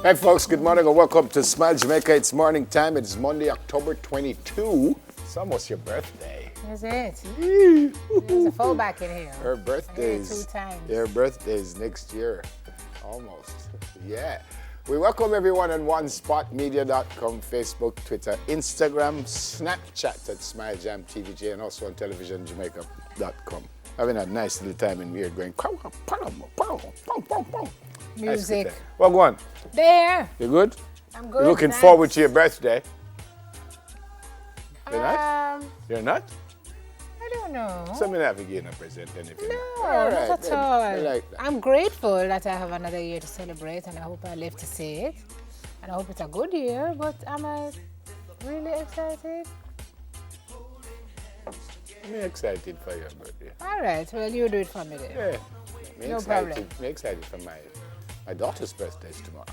Hey folks, good morning and welcome to Smile Jamaica. It's morning time. It's Monday, October 22. It's almost your birthday. Is it? There's a fullback in here. Her birthday's 2 times. Her birthday's next year. Almost. Yeah. We welcome everyone on onespotmedia.com, Facebook, Twitter, Instagram, Snapchat at SmileJam TVJ, and also on televisionjamaica.com. Having a nice little time in here going Music. Nice. Well, go on. There. You good? I'm good. You're looking thanks. forward to your birthday. You're not? You're not? I don't know. So I'm have to give you a present then if you're No, not. not at all. I like that. I'm grateful that I have another year to celebrate, and I hope I live to see it. And I hope it's a good year, but am I really excited? I'm excited for your birthday. All right, well, you do it for me then. Yeah. No problem. I'm excited for my daughter's birthday is tomorrow.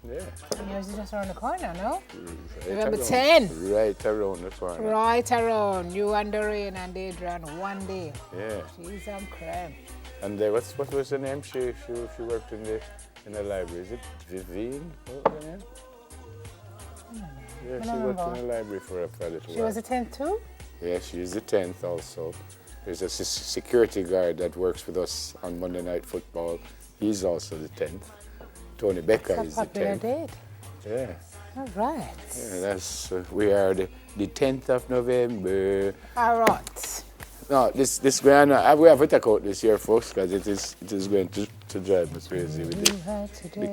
Yeah. And yours is just around the corner, no? Right November around- 10. Right around the corner. Right around. You and Doreen and Adrian one day. Yeah. She's some creme. And what was her name? She worked in the library. Is it Vivian? What was her name? Yeah, she worked in the library for a little while. She was a 10th too? Yeah, she's the 10th also. There's a security guard that works with us on Monday Night Football. He's also the 10th. Tony Becker is the 10th. Date. Yeah. All right. Yeah, that's we are the 10th of November. All right. No, this we have to take out this year, folks, because it is going to drive us crazy with the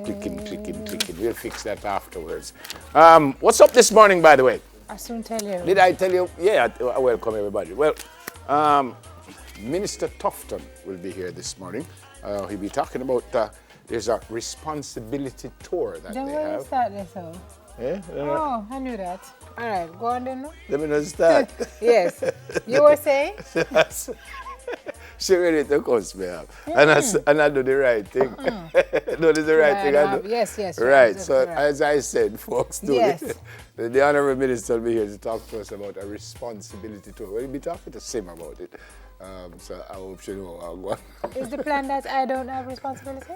clicking. We'll fix that afterwards. What's up this morning, by the way? I'll soon tell you. Did I tell you? Yeah, welcome everybody. Well, Minister Tufton will be here this morning. He'll be talking about there's a responsibility tour that Then they where have. is that little? Yeah? Oh, I knew that. All right, go on then. No? Let me know start. Yes. You were saying? She ready to cuss me up. And I do the right thing. No, the right thing I do. Yes. Right, so as I said, folks, Yes. the Honourable Minister will be here to talk to us about a responsibility tour. We'll be talking to Sim about it. So I hope she knows how go. Is the plan that I don't have responsibility?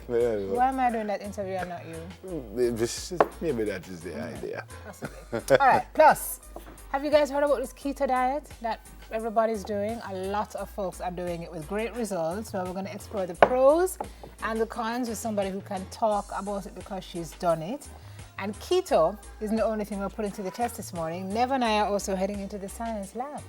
Why am I doing that interview and not you? Maybe that is the idea. Possibly. All right, plus, have you guys heard about this keto diet that everybody's doing? A lot of folks are doing it with great results. So we're going to explore the pros and the cons with somebody who can talk about it because she's done it. And keto isn't the only thing we're putting to the test this morning. Nev and I are also heading into the science lab.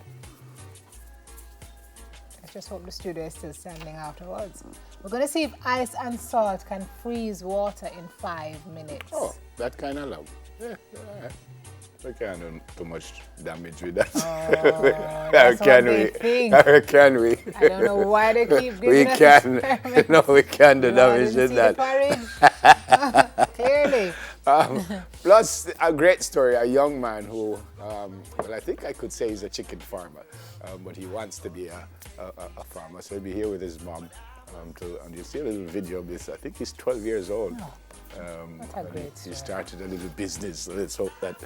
Let's just hope the studio is still standing afterwards. We're going to see if ice and salt can freeze water in 5 minutes. Oh, that kind of love. Yeah, all right. We can't do too much damage with that. Oh, that's what they think. Or can we? I don't know why they keep giving We us can. experiments. No, we can't do You damage didn't with see that. the porridge? Clearly. Plus, a great story, a young man who, well, I think I could say he's a chicken farmer, but he wants to be a farmer. So he'll be here with his mom. And you see a little video of this. I think he's 12 years old. What a great He story. started a little business. So let's hope that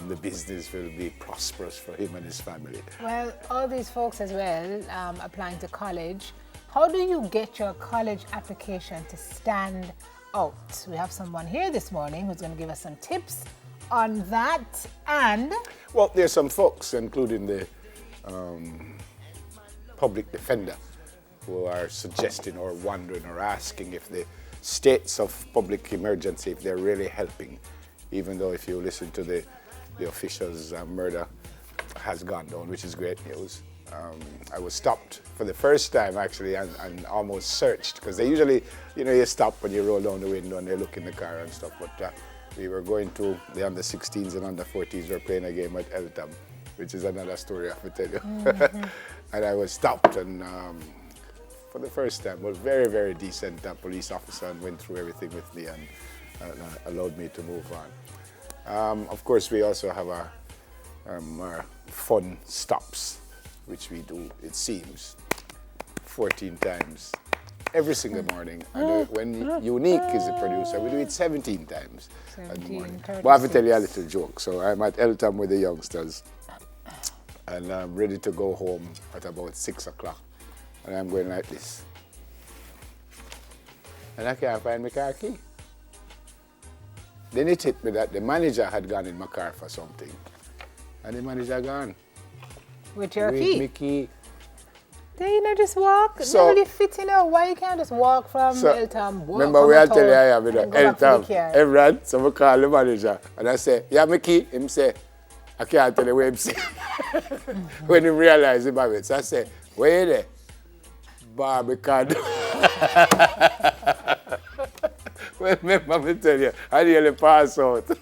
the business will be prosperous for him and his family. Well, all these folks as well applying to college. How do you get your college application to stand out? We have someone here this morning who's going to give us some tips on that. And Well, there's some folks, including the public defender, who are suggesting or wondering or asking if the states of public emergency, if they're really helping, even though if you listen to the officials, murder has gone down, which is great news. I was stopped for the first time actually and almost searched, because they usually, you stop when you roll down the window and they look in the car and stuff, but we were going to the under 16s and under 40s were playing a game at Eltham, which is another story I have to tell you. Mm-hmm. And I was stopped and for the first time, was very, very decent police officer and went through everything with me and allowed me to move on. Of course, we also have our fun stops, which we do, it seems, 14 times every single morning. And when Unique is the producer, we do it 17 times at the morning. But I have to tell you a little joke. So I'm at Eltham with the youngsters, and I'm ready to go home at about 6 o'clock. And I'm going like this. And I can't find my car key. Then it hit me that the manager had gone in my car for something. And the manager gone. With your With key? my key. Then you know just walk. So- Really fit, why you can't just walk from So, Eltham, walk remember from where I the tell you I town am with and the go back to the Eltham, car. everyone, so I call the manager and I say, yeah, my key. Him say, I can't tell you where him say. When he realized him have it. So I say, where you there? Barbican. Well, remember me tell you, I nearly pass out. You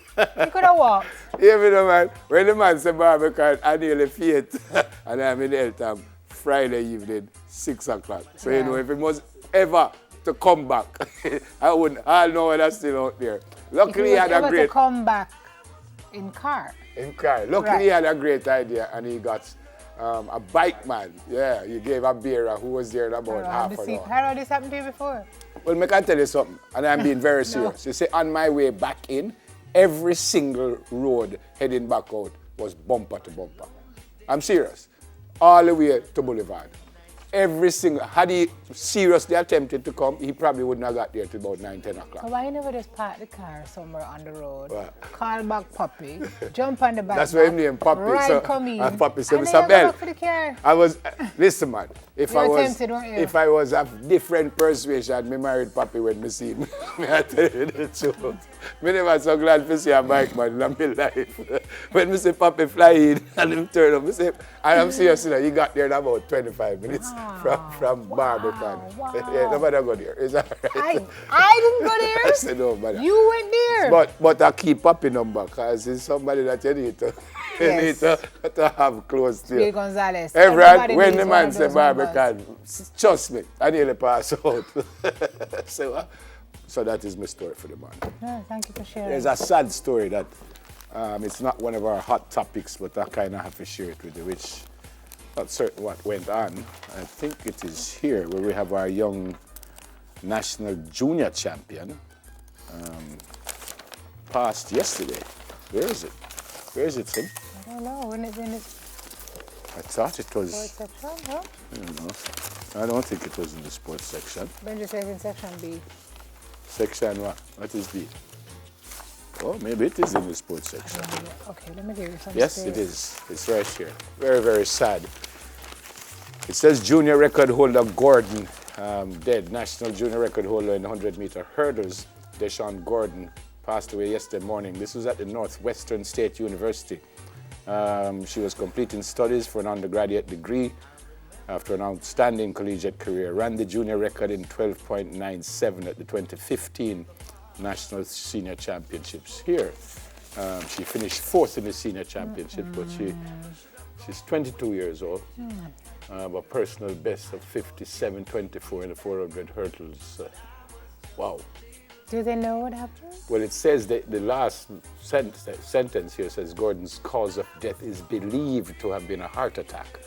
could have walked. Yeah, me know, man. When the man say Barbican, I nearly faint. And I'm in Eltham Friday evening, 6 o'clock. So you know, if it was ever to come back, I know when I'm still out there. Luckily, he had a to great come back in car. Luckily, he had a great idea, and he got a bike man. Yeah, he gave a bearer who was there in about half an hour. How did this happen to you before? Well, I can tell you something, and I'm being very serious. You see, on my way back in, every single road heading back out was bumper to bumper. I'm serious. All the way to Boulevard. Every single, had he seriously attempted to come, he probably wouldn't have got there till about 9, 10 o'clock. So why you never just park the car somewhere on the road, What? call back Puppy, jump on the back, That's why him named Puppy. right, So, come in, and Puppy said, and Mr. then you go Bell, back for the car. I was, listen man, if You I were was tempted, weren't you? if I was of different persuasion, me married Puppy when me see him. Me I tell you the truth. Me never so glad to see a bike man in my life. When me see Puppy fly in and him turn up, me say, and I'm serious, he got there in about 25 minutes from Barbican. Wow. Yeah, nobody go there. Is that right? I didn't go there. I said, no, brother. You went there. But I keep Puppy number because it's somebody that you need to, Yes. to have close to Bill you. Gonzalez. Everyone, Everybody when needs the one man of say those numbers. Barbican, trust me, I nearly pass out. So that is my story for the man. No, thank you for sharing. There's a sad story that it's not one of our hot topics, but I kind of have to share it with you, which not certain what went on. I think it is here where we have our young national junior champion passed yesterday. Where is it? Where is it, Tim? I don't know. When it's in the I thought it was. sports section, no? I don't know. I don't think it was in the sports section. Benji says in section B. Section what? What is B? Oh, maybe it is in the sports section. Okay, let me give you some Yes, space. it is. It's right here. Very, very sad. It says junior record holder Gordon dead. National junior record holder in 100-meter hurdles, Deshaun Gordon, passed away yesterday morning. This was at the Northwestern State University. She was completing studies for an undergraduate degree after an outstanding collegiate career. Ran the junior record in 12.97 at the 2015 National Senior Championships here. She finished 4th in the senior championship, but she's 22 years old. A personal best of 57.24 in the 400 hurdles. Wow. Do they know what happened? Well, it says that the last sentence here says Gordon's cause of death is believed to have been a heart attack.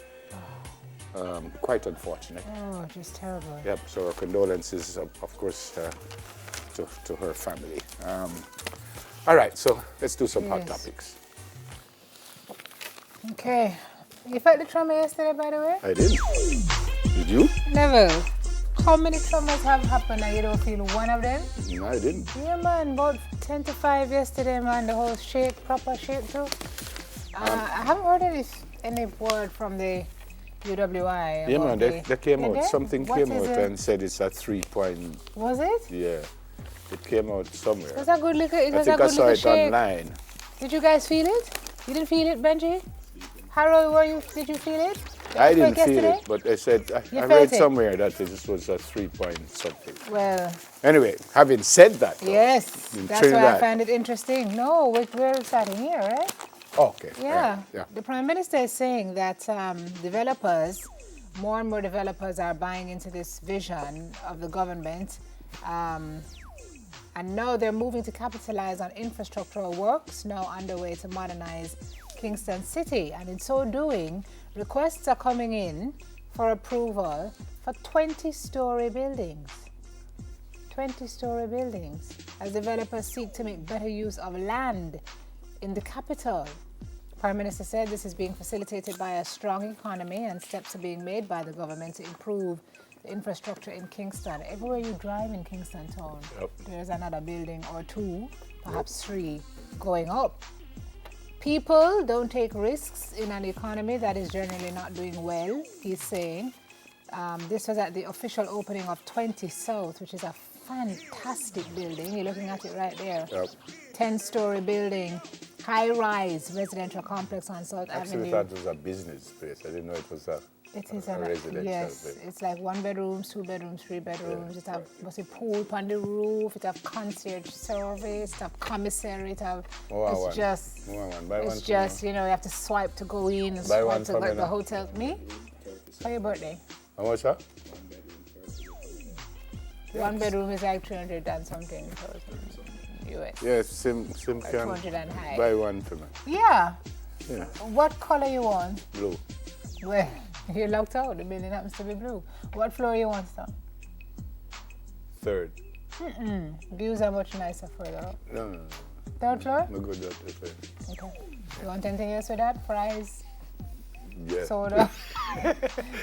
Quite unfortunate. Oh, just terrible. Yep, so our condolences, of course, to her family. All right, so let's do some hot Yes. topics. Okay. You felt the trauma yesterday, by the way? I did. Did you? Never. How many traumas have happened and you don't feel one of them? No, I didn't. Yeah, man. About 10 to 5 yesterday, man. The whole shape, proper shape too. I haven't heard any word from the UWI. Yeah, about man, they came Did out. they? Something What came is out it? and said it's a 3 point. Was it? Yeah, it came out somewhere. It was a good little, it I was a think I good saw little it shape. online. Did you guys feel it? You didn't feel it, Benji? Harold, did you feel it? I didn't feel yesterday? it, but I said You I felt read it? somewhere that this was a 3 point something. Well, Anyway, having said that, though, yes. in That's why I Trinidad. found it interesting. No, we're starting here, right? Okay. Yeah. Yeah. The Prime Minister is saying that developers, more and more developers are buying into this vision of the government. And now they're moving to capitalize on infrastructural works now underway to modernize Kingston City. And in so doing, requests are coming in for approval for 20-story buildings. 20-story buildings as developers seek to make better use of land in the capital. Prime Minister said this is being facilitated by a strong economy and steps are being made by the government to improve the infrastructure in Kingston. Everywhere you drive in Kingston town, Yep. there's another building or two perhaps 3 going up. People don't take risks in an economy that is generally not doing well, he's saying. This was at the official opening of 20 South, which is a fantastic building. You're looking at it right there. Yep. 10-story building, high-rise residential complex on South Actually, Avenue. thought it was a business place. I didn't know it was a residential yes, place. it's like 1 bedrooms, 2 bedrooms, 3 bedrooms. It have a pool on the roof. It have concierge service. It have commissary. It have it's just you know, you have to swipe to go in and swipe to get the hotel. Me? For your birthday. How much, huh? 1 bedroom is like 300 and something US. Yes, Sim can 200 and high. buy one for me. Yeah. Yeah. What color you want? Blue. Well, you're locked out. The building happens to be blue. What floor you want, sir? 3rd. Views are much nicer further up. No. 3rd floor? No good at the 3rd. Okay. You want anything else with that? Fries? Yeah. Soda?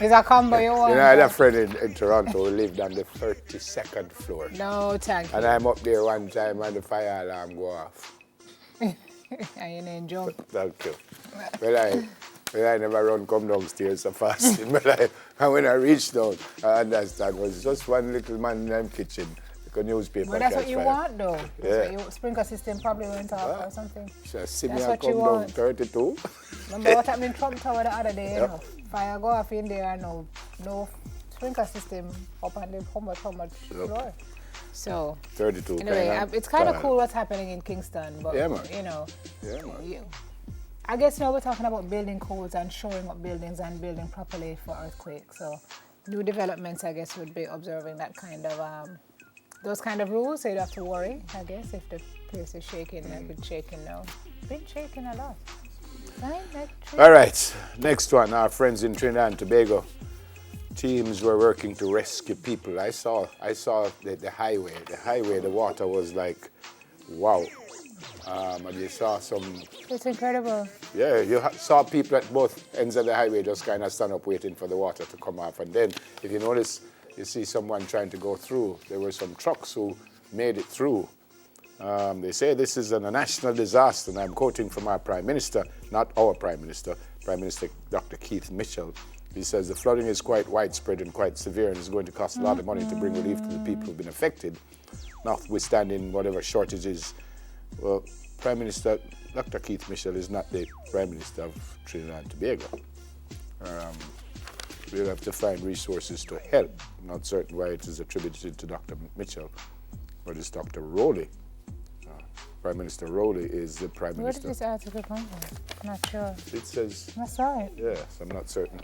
Is a combo you want? You know, I had a friend in Toronto who lived on the 32nd floor. No, thank you. And I'm up there one time and the fire alarm go off. And you didn't jump. Thank you. Well, I never run come downstairs so fast in my life. And when I reached down, I understand it was just one little man in the kitchen. Like a newspaper. But that's what you want, though. Yeah. Your sprinkler system probably went off or something. So see me That's and what come you down want. 32. Remember what happened in Trump Tower the other day? You know? Fire go off in there and no sprinkler system up on the how much floor. So 32. anyway, it's kind of cool what's happening in Kingston, but Yeah, man. you know, Yeah, man. I guess now we're talking about building codes and showing up buildings and building properly for earthquake. So new developments, I guess, would be observing that kind of those kind of rules. So you don't have to worry, I guess, if the place is shaking like it's shaking now. It's been shaking a lot. All right, next one. Our friends in Trinidad and Tobago. Teams were working to rescue people. I saw the highway. The highway, the water was like, wow. And you saw some... It's incredible. Yeah, you saw people at both ends of the highway just kind of stand up waiting for the water to come off. And then, if you notice, you see someone trying to go through. There were some trucks who made it through. They say this is a national disaster, and I'm quoting from our Prime Minister, not our Prime Minister, Prime Minister Dr. Keith Mitchell. He says the flooding is quite widespread and quite severe and is going to cost a lot of money to bring relief to the people who've been affected, notwithstanding whatever shortages. Well, Prime Minister Dr. Keith Mitchell is not the Prime Minister of Trinidad and Tobago. We'll have to find resources to help. I'm not certain why it is attributed to Dr. Mitchell, but it's Dr. Rowley. Prime Minister Rowley is the Prime Minister. Where did this article come from? I'm not sure. It says... I saw it. Yes, I'm not certain.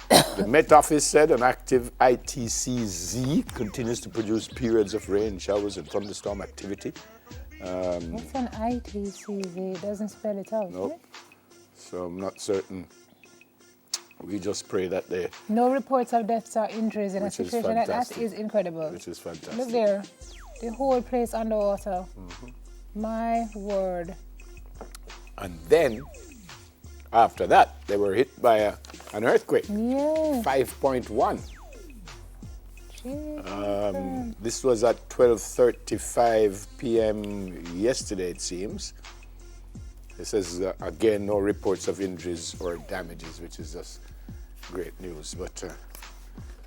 The Met Office said an active ITCZ continues to produce periods of rain, showers and thunderstorm activity. What's an ITCZ? It doesn't spell it out. Nope. So I'm not certain. We just pray that they... No reports of deaths or injuries in a situation like that is incredible. Which is fantastic. Look there. The whole place underwater. My word. And then, after that, they were hit by an earthquake. Yeah. 5.1. This was at 12:35 p.m. yesterday, it seems. It says, again, no reports of injuries or damages, which is just great news. But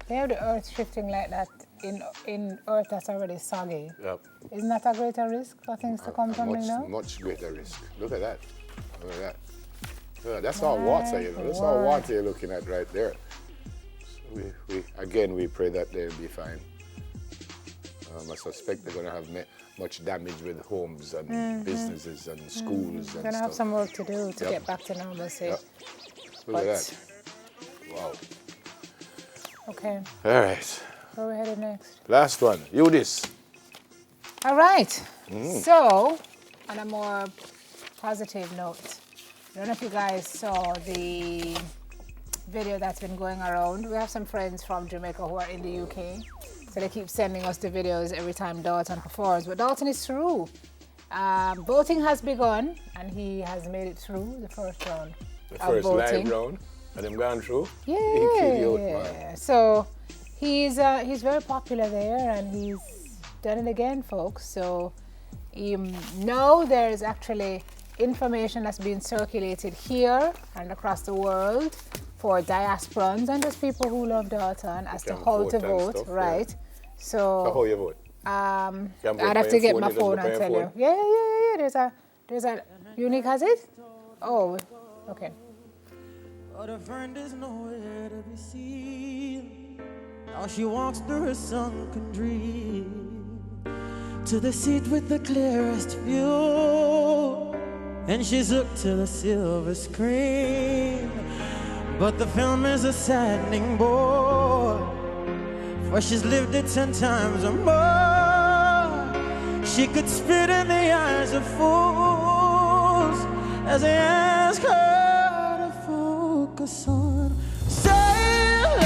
they have the earth shifting like that in earth that's already soggy. Yep. Isn't that a greater risk for things to come tumbling down? Much greater risk. Look at that. Look at that. Yeah, that's all water, you know. That's all water you're looking at right there. So we pray that they'll be fine. I suspect they're going to have much damage with homes and businesses and schools and stuff. Going to have some work to do to get back to normalcy. Yep. Look at that. Wow. Okay. All right. Where are we headed next? Last one. Eunice. All right. So, on a more positive note, I don't know if you guys saw the video that's been going around. We have some friends from Jamaica who are in the UK, so they keep sending us the videos every time Dalton performs. But Dalton is through. Voting has begun, and he has made it through the first round The of first voting. live round. And them gone through? Yeah. So he's very popular there, and he's done it again, folks. So No, there is actually information that's being circulated here and across the world for diasporans and just people who love Dalton as to how to vote, stuff, right? Yeah. So how you vote? I'd have to get my phone and tell you. Yeah. There's a Unique has it? Oh, okay. But her friend is nowhere to be seen. Now she walks through her sunken dream to the seat with the clearest view, and she's hooked to the silver screen. But the film is a saddening bore, for she's lived it 10 times or more. She could spit in the eyes of fools as they ask her to focus on sailors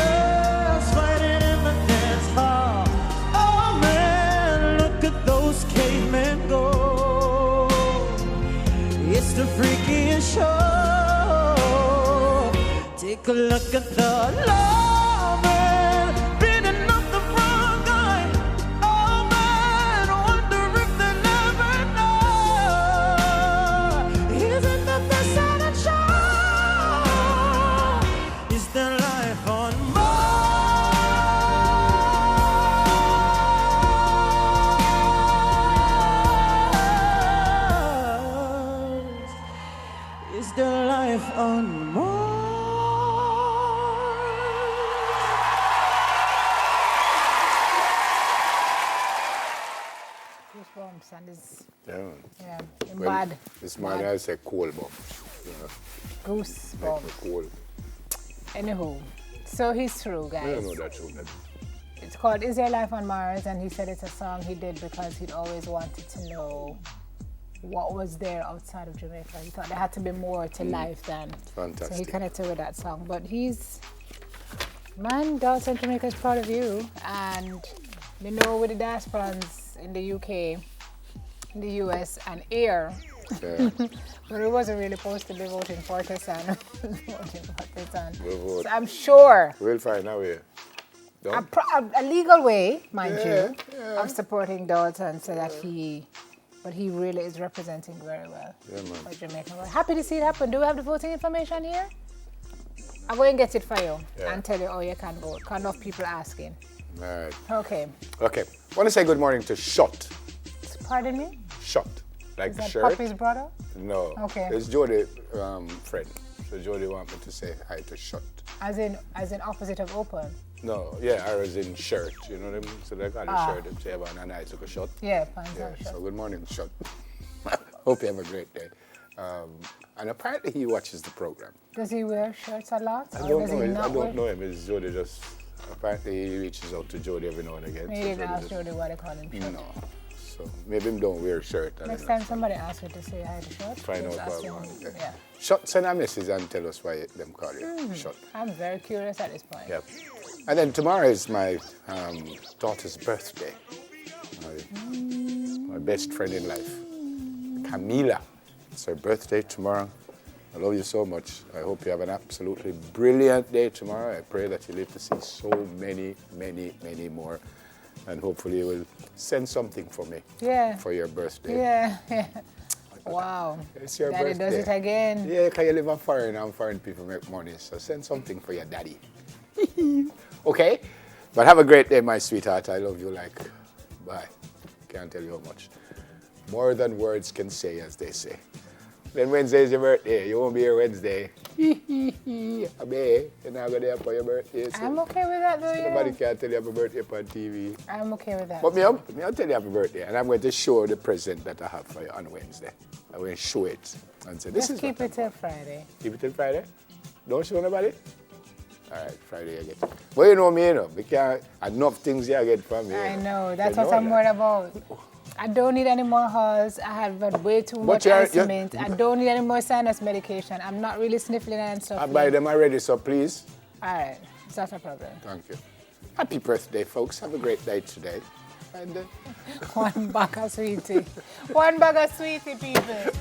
fighting in the dance hall. Oh man, look at those cavemen go. It's the freakiest show. Take a look at the lawman beating up the wrong guy. Oh man, wonder if they never know. Isn't that the Santa show? Is there life on Mars? Is there life on Mars? Goosebumps and it's, Yeah. bad. This man has a cold bomb. Goosebumps. Cold. Anywho, so he's through, I guys. don't know that show. It's called Is There Life on Mars? And he said it's a song he did because he'd always wanted to know what was there outside of Jamaica. He thought there had to be more to life than. Fantastic. So he connected with that song. But man, Dalton, Jamaica is proud of you. And you know, with the diasporans in the UK, in the US, and here, Yeah. but it wasn't really supposed to be voting for Tessan. Voting for Tessan. We'll vote. So I'm sure We'll find our way. a legal way, mind Yeah, you, of supporting Dalton so that he really is representing very well for Jamaica. Well, happy to see it happen. Do we have the voting information here? I'll go and get it for you and tell you how you can vote. Enough people asking. All right. Okay. Okay. Want to say good morning to Shot. Pardon me? Shot. Like Is that shirt? Puppy's brother? No. Okay. It's Jody friend. So Jody want me to say hi to Shot. As in opposite of open? No, yeah, I was in shirt, you know what I mean? So they got a shirt and say, and I took a shot. Yeah, fine. Yeah, Sure. so good morning, Shot. Hope you have a great day. And apparently he watches the program. Does he wear shirts a lot? I don't know him. It's Jody just, apparently he reaches out to Jody every now and again. He didn't ask Jody why they call him Short. No. So maybe him don't wear a shirt. Next time somebody asks you to say hi to Short, Find just out ask him. what Yeah. Shot, send a message and tell us why them call you Shot. I'm very curious at this point. Yep. And then tomorrow is my daughter's birthday. My best friend in life, Camila. It's her birthday tomorrow. I love you so much. I hope you have an absolutely brilliant day tomorrow. I pray that you live to see so many, many, many more. And hopefully you will send something for me for your birthday. Yeah. Wow. It's your Daddy birthday. does it again. Yeah, because you live on foreign and foreign people make money. So send something for your daddy. Okay? But have a great day, my sweetheart. I love you like, bye. Can't tell you how much. More than words can say, as they say. Then Wednesday is your birthday. You won't be here Wednesday. Abe, you're not going to be here for your birthday. So I'm okay with that, though. nobody can tell you happy birthday on TV. I'm okay with that. But I'll tell you happy birthday. And I'm going to show the present that I have for you on Wednesday. I'm going to show it and say, this Just is keep it till Friday. Keep it till Friday? Don't show nobody? All right, Friday I get it. Well, you know me, you know. We can't, enough things you get from me. I know. That's You what know I'm that. worried about. I don't need any more halls. I have had way too much you're- cement. I don't need any more sinus medication. I'm not really sniffling and stuff. I buy them already, so please. All right. It's not a problem. Thank you. Happy birthday, folks. Have a great day today. And One bag of sweetie. One bag of sweetie, people.